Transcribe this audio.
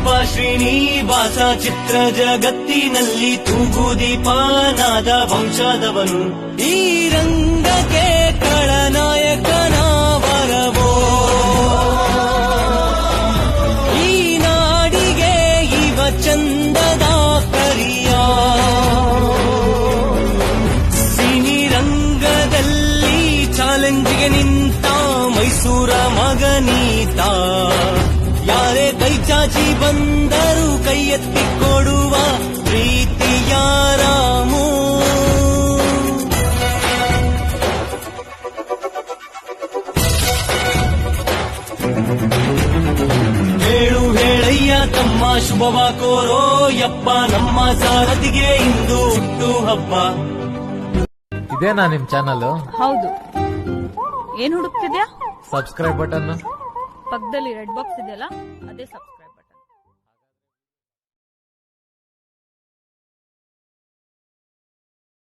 ಯಪ್ಪ ಶ್ರೀನಿವಾಸ ಚಿತ್ರ ಜಗತ್ತಿನಲ್ಲಿ ತೂಗುದೀಪನಾದ ವಂಶದವನು ಈ ರಂಗಕ್ಕೆ ಖಳನಾಯಕನ ವರವೋ ಈ ನಾಡಿಗೆ ಇವ ಚಂದದ ಕರಿಯ ಸಿನಿರಂಗದಲ್ಲಿ ಚಾಲೆಂಜ್ಗೆ ನಿಂತ ಮೈಸೂರ ಮಗನೀತ ಯಾರೇ ಕೈ ಚಾಚಿ ಬಂದರು ಕೈ ಎತ್ತಿ ಕೊಡುವ ಪ್ರೀತಿಯ ರಾಮು ಹೇಳು ಹೇಳಯ್ಯ ತಮ್ಮ ಶುಭವ ಕೋರೋ ಯಪ್ಪ ನಮ್ಮ ಸಾರಥಿಗೆ ಇಂದು ಹುಟ್ಟು ಹಬ್ಬ. ಇದೇನಾ ನಿಮ್ ಚಾನಲ್? ಹೌದು. ಏನ್ ಹುಡುಕ್ತಿದ್ಯಾ? ಸಬ್ಸ್ಕ್ರೈಬ್ ಬಟನ್ ಪಕ್ಕದಲ್ಲಿ ರೆಡ್ ಬಾಕ್ಸ್ ಇದೆಯಲ್ಲ, ಅದೇ ಸಬ್ಸ್ಕ್ರೈಬ್.